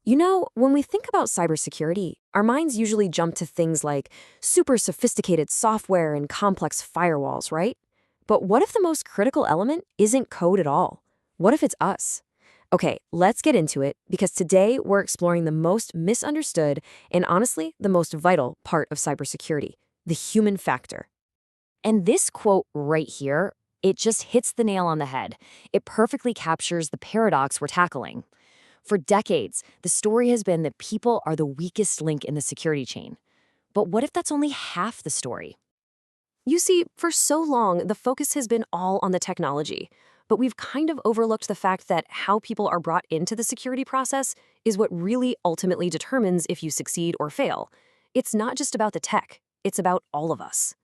When we think about cybersecurity, our minds usually jump to things like super sophisticated software and complex firewalls, right? But what if the most critical element isn't code at all? What if it's us? Okay, let's get into it because today we're exploring the most misunderstood and honestly, the most vital part of cybersecurity, the human factor. And this quote right here, it just hits the nail on the head. It perfectly captures the paradox we're tackling. For decades, the story has been that people are the weakest link in the security chain. But what if that's only half the story? You see, for so long, the focus has been all on the technology, but we've kind of overlooked the fact that how people are brought into the security process is what really ultimately determines if you succeed or fail. It's not just about the tech, it's about all of us.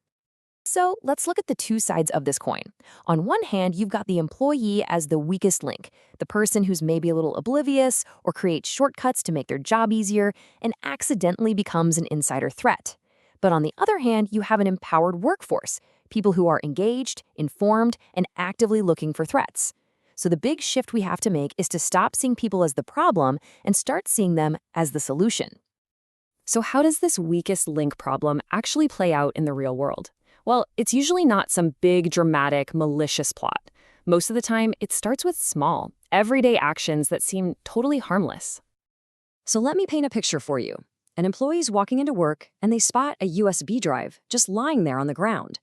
So let's look at the two sides of this coin. On one hand, you've got the employee as the weakest link, the person who's maybe a little oblivious or creates shortcuts to make their job easier and accidentally becomes an insider threat. But on the other hand, you have an empowered workforce, people who are engaged, informed, and actively looking for threats. So the big shift we have to make is to stop seeing people as the problem and start seeing them as the solution. So how does this weakest link problem actually play out in the real world? Well, it's usually not some big, dramatic, malicious plot. Most of the time, it starts with small, everyday actions that seem totally harmless. So let me paint a picture for you. An employee's walking into work and they spot a USB drive just lying there on the ground.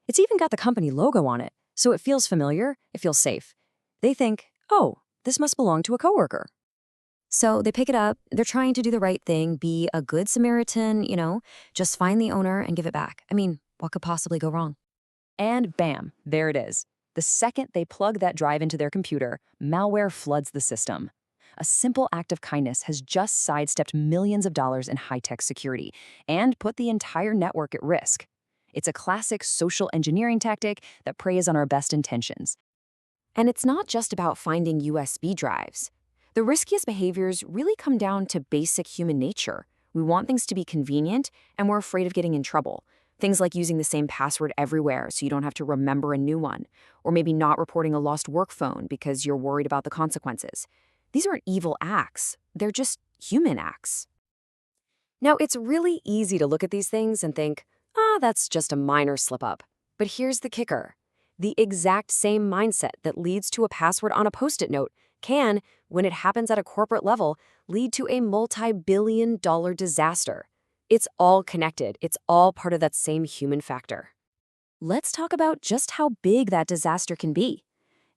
It's even got the company logo on it, so it feels familiar, it feels safe. They think, oh, this must belong to a coworker. So they pick it up, they're trying to do the right thing, be a good Samaritan, just find the owner and give it back. I mean, what could possibly go wrong? And bam, there it is. The second they plug that drive into their computer, malware floods the system. A simple act of kindness has just sidestepped millions of dollars in high-tech security and put the entire network at risk. It's a classic social engineering tactic that preys on our best intentions. And it's not just about finding USB drives. The riskiest behaviors really come down to basic human nature. We want things to be convenient, and we're afraid of getting in trouble. Things like using the same password everywhere so you don't have to remember a new one, or maybe not reporting a lost work phone because you're worried about the consequences. These aren't evil acts, they're just human acts. Now, it's really easy to look at these things and think, that's just a minor slip-up. But here's the kicker. The exact same mindset that leads to a password on a Post-it note can, when it happens at a corporate level, lead to a multi-billion-dollar disaster. It's all connected. It's all part of that same human factor. Let's talk about just how big that disaster can be.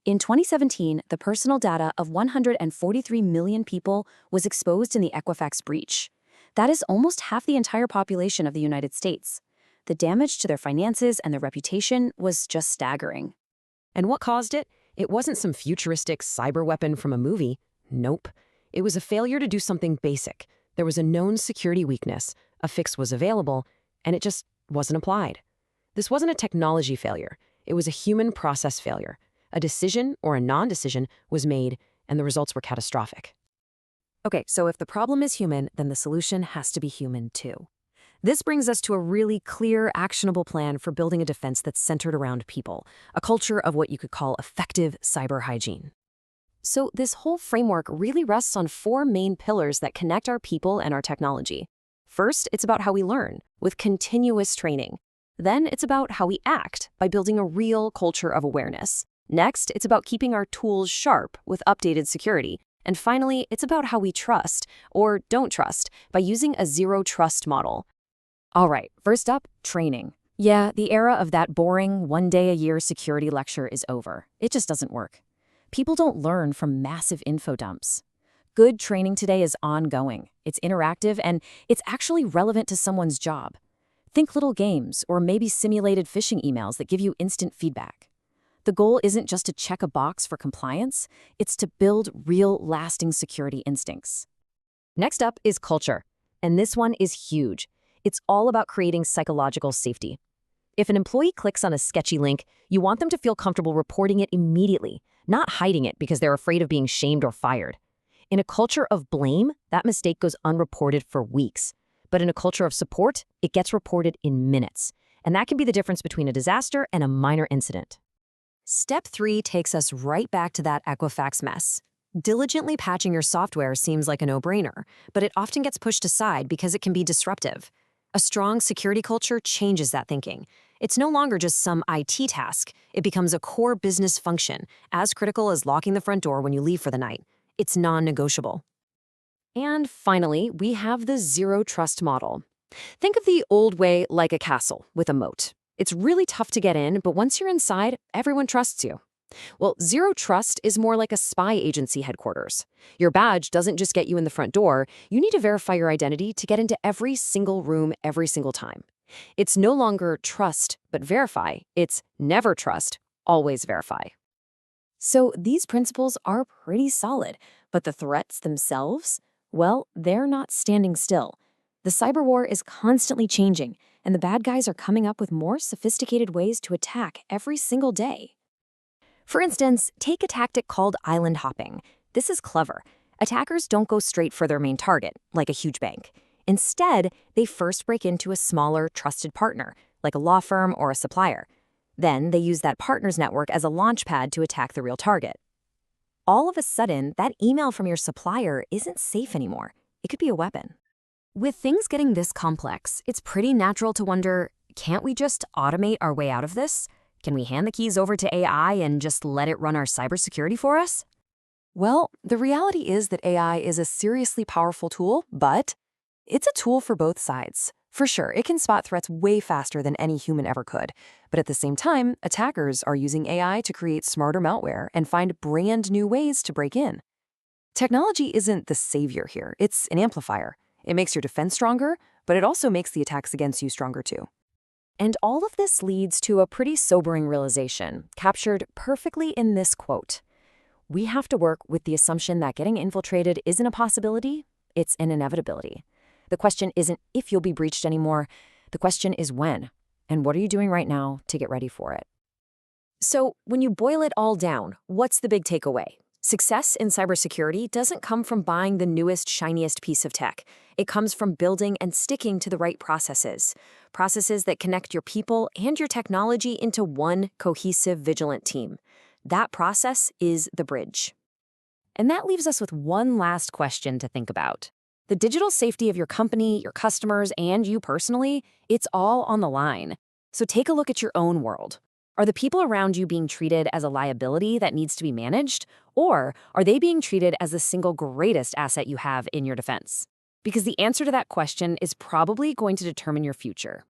In 2017, the personal data of 143 million people was exposed in the Equifax breach. That is almost half the entire population of the United States. The damage to their finances and their reputation was just staggering. And what caused it? It wasn't some futuristic cyber weapon from a movie. Nope. It was a failure to do something basic. There was a known security weakness, a fix was available, and it just wasn't applied. This wasn't a technology failure. It was a human process failure. A decision or a non-decision was made, and the results were catastrophic. Okay, so if the problem is human, then the solution has to be human too. This brings us to a really clear, actionable plan for building a defense that's centered around people, a culture of what you could call effective cyber hygiene. So this whole framework really rests on four main pillars that connect our people and our technology. First, it's about how we learn, with continuous training. Then it's about how we act, by building a real culture of awareness. Next, it's about keeping our tools sharp with updated security. And finally, it's about how we trust, or don't trust, by using a zero-trust model. All right, first up, training. Yeah, the era of that boring, one-day-a-year security lecture is over. It just doesn't work. People don't learn from massive info dumps. Good training today is ongoing, it's interactive, and it's actually relevant to someone's job. Think little games, or maybe simulated phishing emails that give you instant feedback. The goal isn't just to check a box for compliance, it's to build real, lasting security instincts. Next up is culture, and this one is huge. It's all about creating psychological safety. If an employee clicks on a sketchy link, you want them to feel comfortable reporting it immediately, not hiding it because they're afraid of being shamed or fired. In a culture of blame, that mistake goes unreported for weeks. But in a culture of support, it gets reported in minutes. And that can be the difference between a disaster and a minor incident. Step 3 takes us right back to that Equifax mess. Diligently patching your software seems like a no-brainer, but it often gets pushed aside because it can be disruptive. A strong security culture changes that thinking. It's no longer just some IT task. It becomes a core business function, as critical as locking the front door when you leave for the night. It's non-negotiable. And finally, we have the zero trust model. Think of the old way like a castle with a moat. It's really tough to get in, but once you're inside, everyone trusts you. Well, zero trust is more like a spy agency headquarters. Your badge doesn't just get you in the front door, you need to verify your identity to get into every single room every single time. It's no longer trust, but verify. It's never trust, always verify. So these principles are pretty solid, but the threats themselves, well, they're not standing still. The cyber war is constantly changing, and the bad guys are coming up with more sophisticated ways to attack every single day. For instance, take a tactic called island hopping. This is clever. Attackers don't go straight for their main target, like a huge bank. Instead, they first break into a smaller, trusted partner, like a law firm or a supplier. Then they use that partner's network as a launchpad to attack the real target. All of a sudden, that email from your supplier isn't safe anymore. It could be a weapon. With things getting this complex, it's pretty natural to wonder, can't we just automate our way out of this? Can we hand the keys over to AI and just let it run our cybersecurity for us? Well, the reality is that AI is a seriously powerful tool, but it's a tool for both sides. For sure, it can spot threats way faster than any human ever could. But at the same time, attackers are using AI to create smarter malware and find brand new ways to break in. Technology isn't the savior here, it's an amplifier. It makes your defense stronger, but it also makes the attacks against you stronger too. And all of this leads to a pretty sobering realization, captured perfectly in this quote. We have to work with the assumption that getting infiltrated isn't a possibility, it's an inevitability. The question isn't if you'll be breached anymore, the question is when, and what are you doing right now to get ready for it? So, when you boil it all down, what's the big takeaway? Success in cybersecurity doesn't come from buying the newest, shiniest piece of tech. It comes from building and sticking to the right processes. Processes that connect your people and your technology into one cohesive, vigilant team. That process is the bridge. And that leaves us with one last question to think about. The digital safety of your company, your customers, and you personally, it's all on the line. So take a look at your own world. Are the people around you being treated as a liability that needs to be managed? Or are they being treated as the single greatest asset you have in your defense? Because the answer to that question is probably going to determine your future.